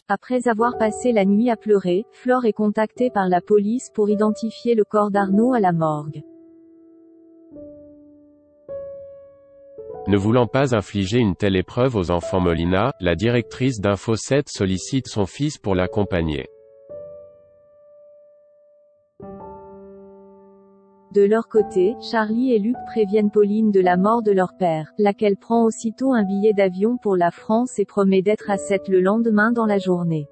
Après avoir passé la nuit à pleurer, Flore est contactée par la police pour identifier le corps d'Arnaud à la morgue. Ne voulant pas infliger une telle épreuve aux enfants Molina, la directrice d'Info 7 sollicite son fils pour l'accompagner. De leur côté, Charlie et Luc préviennent Pauline de la mort de leur père, laquelle prend aussitôt un billet d'avion pour la France et promet d'être à 7 le lendemain dans la journée.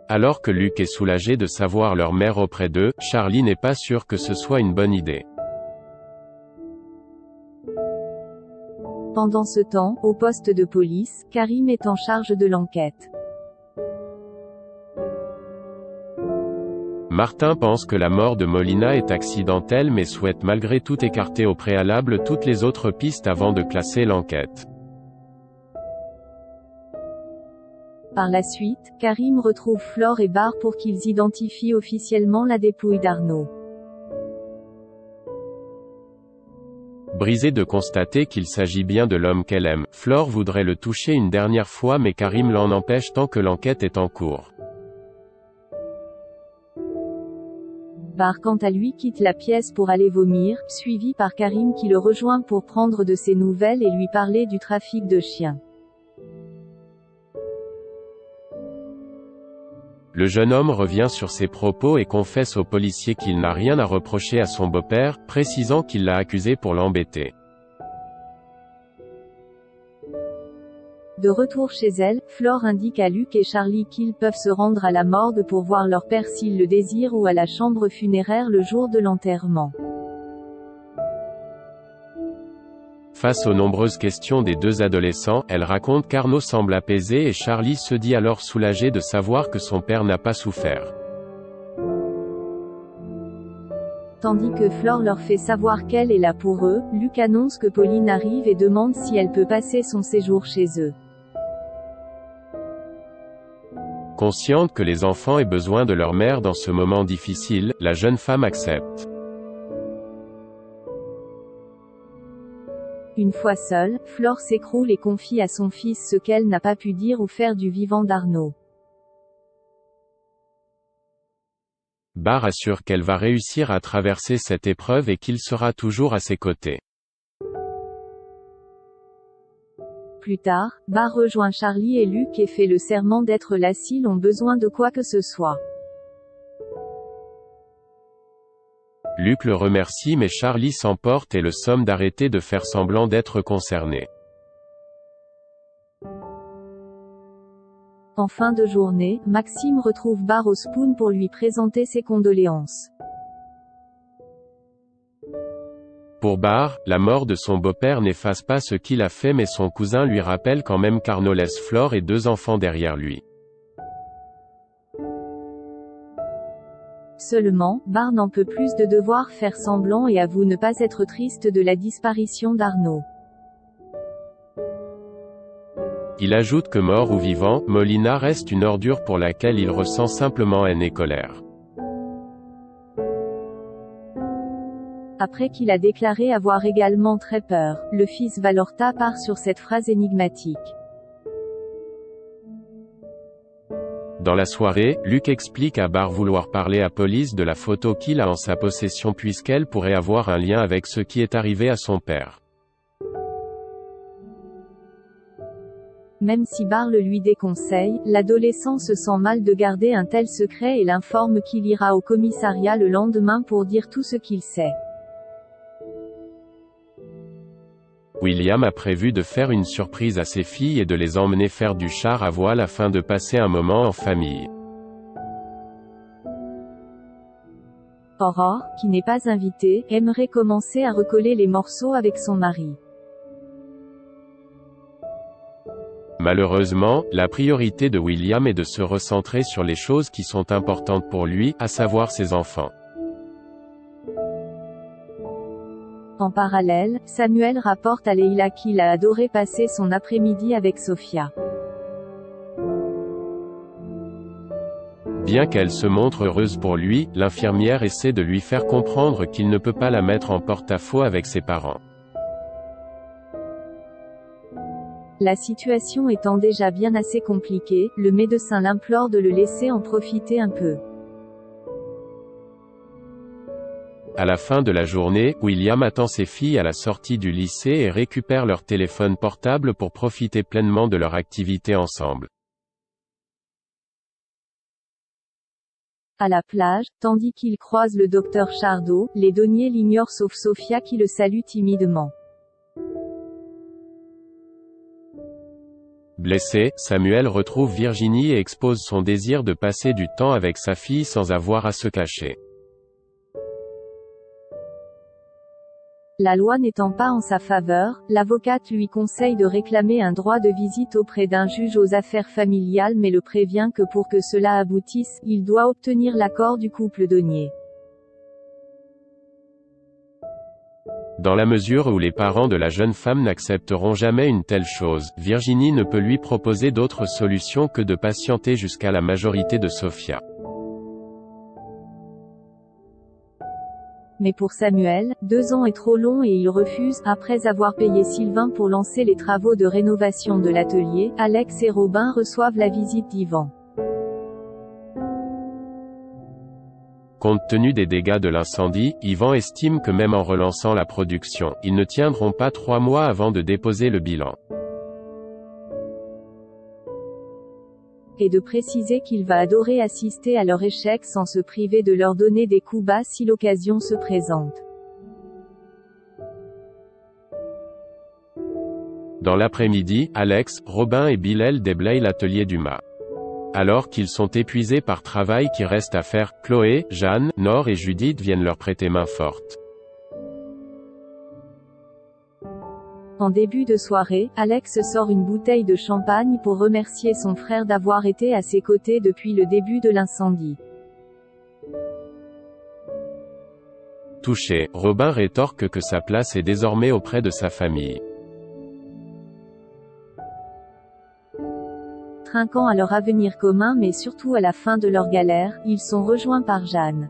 Alors que Luc est soulagé de savoir leur mère auprès d'eux, Charlie n'est pas sûr que ce soit une bonne idée. Pendant ce temps, au poste de police, Karim est en charge de l'enquête. Martin pense que la mort de Molina est accidentelle mais souhaite malgré tout écarter au préalable toutes les autres pistes avant de classer l'enquête. Par la suite, Karim retrouve Flore et Bar pour qu'ils identifient officiellement la dépouille d'Arnaud. Brisée de constater qu'il s'agit bien de l'homme qu'elle aime, Flore voudrait le toucher une dernière fois mais Karim l'en empêche tant que l'enquête est en cours. Bar quant à lui quitte la pièce pour aller vomir, suivi par Karim qui le rejoint pour prendre de ses nouvelles et lui parler du trafic de chiens. Le jeune homme revient sur ses propos et confesse au policier qu'il n'a rien à reprocher à son beau-père, précisant qu'il l'a accusé pour l'embêter. De retour chez elle, Flore indique à Luc et Charlie qu'ils peuvent se rendre à la morgue pour voir leur père s'ils le désirent ou à la chambre funéraire le jour de l'enterrement. Face aux nombreuses questions des deux adolescents, elle raconte qu'Arnaud semble apaisé et Charlie se dit alors soulagé de savoir que son père n'a pas souffert. Tandis que Flore leur fait savoir qu'elle est là pour eux, Luc annonce que Pauline arrive et demande si elle peut passer son séjour chez eux. Consciente que les enfants aient besoin de leur mère dans ce moment difficile, la jeune femme accepte. Une fois seule, Flore s'écroule et confie à son fils ce qu'elle n'a pas pu dire ou faire du vivant d'Arnaud. Bar assure qu'elle va réussir à traverser cette épreuve et qu'il sera toujours à ses côtés. Plus tard, Bar rejoint Charlie et Luc et fait le serment d'être là s'ils ont besoin de quoi que ce soit. Luc le remercie mais Charlie s'emporte et le somme d'arrêter de faire semblant d'être concerné. En fin de journée, Maxime retrouve Bar au Spoon pour lui présenter ses condoléances. Pour Bar, la mort de son beau-père n'efface pas ce qu'il a fait mais son cousin lui rappelle quand même qu'Arnaud laisse Flore et 2 enfants derrière lui. Seulement, Bar n'en peut plus de devoir faire semblant et avoue ne pas être triste de la disparition d'Arnaud. Il ajoute que mort ou vivant, Molina reste une ordure pour laquelle il ressent simplement haine et colère. Après qu'il a déclaré avoir également très peur, le fils Valorta part sur cette phrase énigmatique. Dans la soirée, Luc explique à Bar vouloir parler à police de la photo qu'il a en sa possession puisqu'elle pourrait avoir un lien avec ce qui est arrivé à son père. Même si Bar le lui déconseille, l'adolescent se sent mal de garder un tel secret et l'informe qu'il ira au commissariat le lendemain pour dire tout ce qu'il sait. William a prévu de faire une surprise à ses filles et de les emmener faire du char à voile afin de passer un moment en famille. Aurore, qui n'est pas invitée, aimerait commencer à recoller les morceaux avec son mari. Malheureusement, la priorité de William est de se recentrer sur les choses qui sont importantes pour lui, à savoir ses enfants. En parallèle, Samuel rapporte à Leila qu'il a adoré passer son après-midi avec Sophia. Bien qu'elle se montre heureuse pour lui, l'infirmière essaie de lui faire comprendre qu'il ne peut pas la mettre en porte-à-faux avec ses parents. La situation étant déjà bien assez compliquée, le médecin l'implore de le laisser en profiter un peu. À la fin de la journée, William attend ses filles à la sortie du lycée et récupère leur téléphone portable pour profiter pleinement de leur activité ensemble. À la plage, tandis qu'il croise le docteur Chardot, les douaniers l'ignorent sauf Sophia qui le salue timidement. Blessé, Samuel retrouve Virginie et expose son désir de passer du temps avec sa fille sans avoir à se cacher. La loi n'étant pas en sa faveur, l'avocate lui conseille de réclamer un droit de visite auprès d'un juge aux affaires familiales mais le prévient que pour que cela aboutisse, il doit obtenir l'accord du couple douanier. Dans la mesure où les parents de la jeune femme n'accepteront jamais une telle chose, Virginie ne peut lui proposer d'autre solution que de patienter jusqu'à la majorité de Sophia. Mais pour Samuel, 2 ans est trop long et il refuse. Après avoir payé Sylvain pour lancer les travaux de rénovation de l'atelier, Alex et Robin reçoivent la visite d'Yvan. Compte tenu des dégâts de l'incendie, Yvan estime que même en relançant la production, ils ne tiendront pas 3 mois avant de déposer le bilan. Et de préciser qu'il va adorer assister à leur échec sans se priver de leur donner des coups bas si l'occasion se présente. Dans l'après-midi, Alex, Robin et Bilal déblayent l'atelier du mât. Alors qu'ils sont épuisés par travail qui reste à faire, Chloé, Jeanne, Nor et Judith viennent leur prêter main forte. En début de soirée, Alex sort une bouteille de champagne pour remercier son frère d'avoir été à ses côtés depuis le début de l'incendie. Touché, Robin rétorque que sa place est désormais auprès de sa famille. Trinquant à leur avenir commun mais surtout à la fin de leur galère, ils sont rejoints par Jeanne.